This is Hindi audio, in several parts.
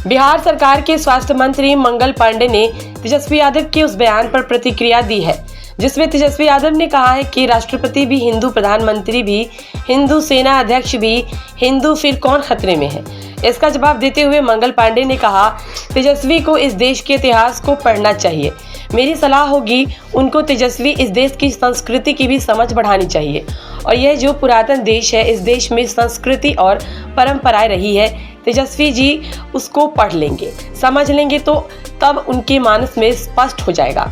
बिहार सरकार के स्वास्थ्य मंत्री मंगल पांडे ने तेजस्वी यादव के उस बयान पर प्रतिक्रिया दी है जिसमें तेजस्वी यादव ने कहा है कि राष्ट्रपति भी हिंदू, प्रधानमंत्री भी हिंदू, सेना अध्यक्ष भी हिंदू, फिर कौन खतरे में है। इसका जवाब देते हुए मंगल पांडे ने कहा, तेजस्वी को इस देश के इतिहास को पढ़ना चाहिए। मेरी सलाह होगी उनको तेजस्वी इस देश की संस्कृति की भी समझ बढ़ानी चाहिए और यह जो पुरातन देश है, इस देश में संस्कृति और परंपराएं रही है, तेजस्वी जी उसको पढ़ लेंगे, समझ लेंगे तो तब उनके मानस में स्पष्ट हो जाएगा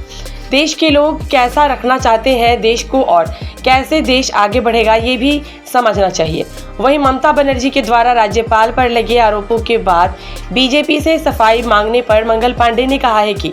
देश के लोग कैसा रखना चाहते हैं देश को और कैसे देश आगे बढ़ेगा, ये भी समझना चाहिए। वहीं ममता बनर्जी के द्वारा राज्यपाल पर लगे आरोपों के बाद बीजेपी से सफाई मांगने पर मंगल पांडे ने कहा है कि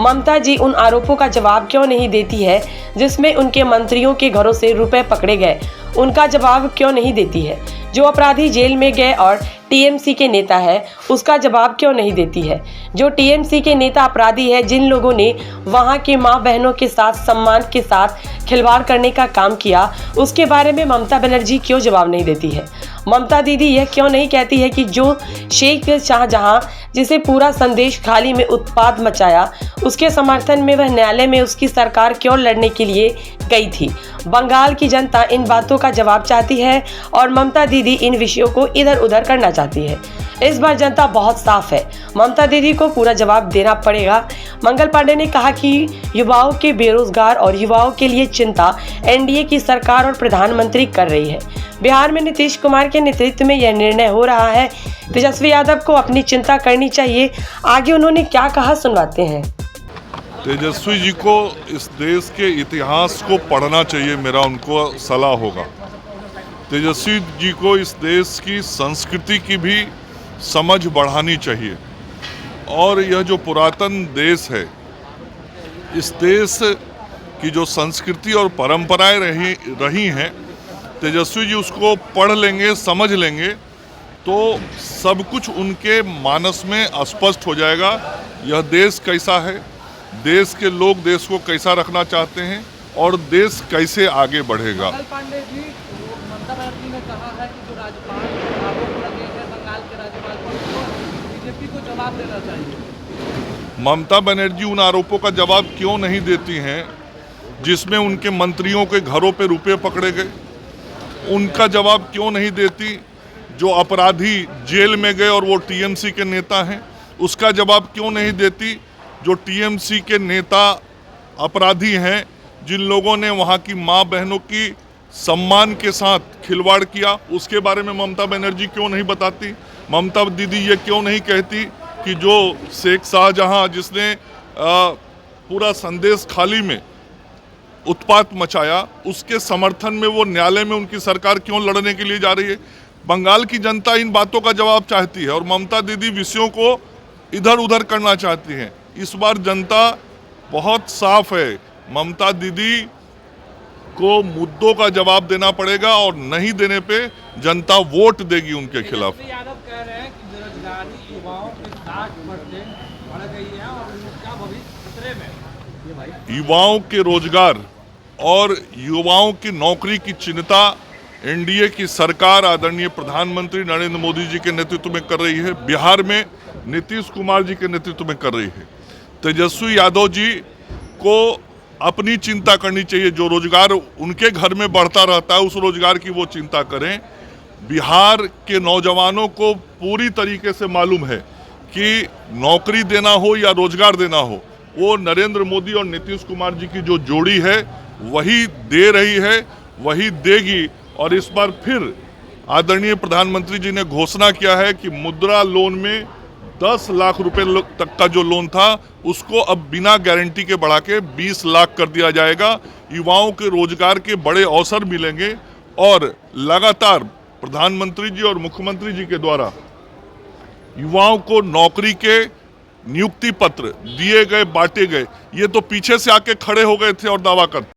ममता जी उन आरोपों का जवाब क्यों नहीं देती है जिसमें उनके मंत्रियों के घरों से रुपए पकड़े गए, उनका जवाब क्यों नहीं देती है। जो अपराधी जेल में गए और टीएमसी के नेता है उसका जवाब क्यों नहीं देती है। जो टीएमसी के नेता अपराधी है, जिन लोगों ने वहां के माँ बहनों के साथ सम्मान के साथ खिलवाड़ करने का काम किया, उसके बारे में ममता बनर्जी क्यों जवाब नहीं देती है। ममता दीदी यह क्यों नहीं कहती है कि जो शेख शाहजहां जिसे पूरा संदेश खाली में उत्पाद मचाया, उसके समर्थन में वह न्यायालय में उसकी सरकार क्यों लड़ने के लिए गई थी। बंगाल की जनता इन बातों का जवाब चाहती है और ममता दीदी इन विषयों को इधर उधर करना चाहती है। इस बार जनता बहुत साफ है, ममता दीदी को पूरा जवाब देना पड़ेगा। मंगल पांडे ने कहा कि युवाओं के बेरोजगार और युवाओं के लिए चिंता एनडीए की सरकार और प्रधानमंत्री कर रही है। बिहार में नीतीश कुमार के नेतृत्व में यह निर्णय हो रहा है, तेजस्वी यादव को अपनी चिंता करनी चाहिए। आगे उन्होंने क्या कहा, सुनवाते हैं। तेजस्वी जी को इस देश के इतिहास को पढ़ना चाहिए, मेरा उनको सलाह होगा। तेजस्वी जी को इस देश की संस्कृति की भी समझ बढ़ानी चाहिए और यह जो पुरातन देश है, इस देश की जो संस्कृति और परंपराएं रही हैं, तेजस्वी जी उसको पढ़ लेंगे, समझ लेंगे तो सब कुछ उनके मानस में स्पष्ट हो जाएगा। यह देश कैसा है, देश के लोग देश को कैसा रखना चाहते हैं और देश कैसे आगे बढ़ेगा। मंगल पांडे जी, ममता बनर्जी ने कहा है कि जो राज्यपाल आरोप लगे हैं बंगाल के राज्यपाल पर, बीजेपी को जवाब देना चाहिए। ममता बनर्जी उन आरोपों का जवाब क्यों नहीं देती हैं जिसमें उनके मंत्रियों के घरों पे रुपए पकड़े गए, उनका जवाब क्यों नहीं देती। जो अपराधी जेल में गए और वो टीएमसी के नेता हैं, उसका जवाब क्यों नहीं देती। जो टीएमसी के नेता अपराधी हैं, जिन लोगों ने वहाँ की माँ बहनों की सम्मान के साथ खिलवाड़ किया, उसके बारे में ममता बनर्जी क्यों नहीं बताती। ममता दीदी ये क्यों नहीं कहती कि जो शेख शाहजहां जिसने पूरा संदेश खाली में उत्पात मचाया, उसके समर्थन में वो न्यायालय में उनकी सरकार क्यों लड़ने के लिए जा रही है। बंगाल की जनता इन बातों का जवाब चाहती है और ममता दीदी विषयों को इधर उधर करना चाहती हैं। इस बार जनता बहुत साफ है, ममता दीदी को मुद्दों का जवाब देना पड़ेगा और नहीं देने पे जनता वोट देगी उनके खिलाफ। यादव कह रहे हैं कि बेरोजगारी युवाओं की 60% बढ़ गई है और उनका भविष्य खतरे में। युवाओं के रोजगार और युवाओं की नौकरी की चिंता एनडीए की सरकार आदरणीय प्रधानमंत्री नरेंद्र मोदी जी के नेतृत्व में कर रही है, बिहार में नीतीश कुमार जी के नेतृत्व में कर रही है। तेजस्वी यादव जी को अपनी चिंता करनी चाहिए। जो रोजगार उनके घर में बढ़ता रहता है, उस रोजगार की वो चिंता करें। बिहार के नौजवानों को पूरी तरीके से मालूम है कि नौकरी देना हो या रोजगार देना हो, वो नरेंद्र मोदी और नीतीश कुमार जी की जो जोड़ी है वही दे रही है, वही देगी। और इस बार फिर आदरणीय प्रधानमंत्री जी ने घोषणा किया है कि मुद्रा लोन में 10 लाख रुपए तक का जो लोन था उसको अब बिना गारंटी के बढ़ा के 20 लाख कर दिया जाएगा। युवाओं के रोजगार के बड़े अवसर मिलेंगे और लगातार प्रधानमंत्री जी और मुख्यमंत्री जी के द्वारा युवाओं को नौकरी के नियुक्ति पत्र दिए गए, बांटे गए। ये तो पीछे से आके खड़े हो गए थे और दावा करते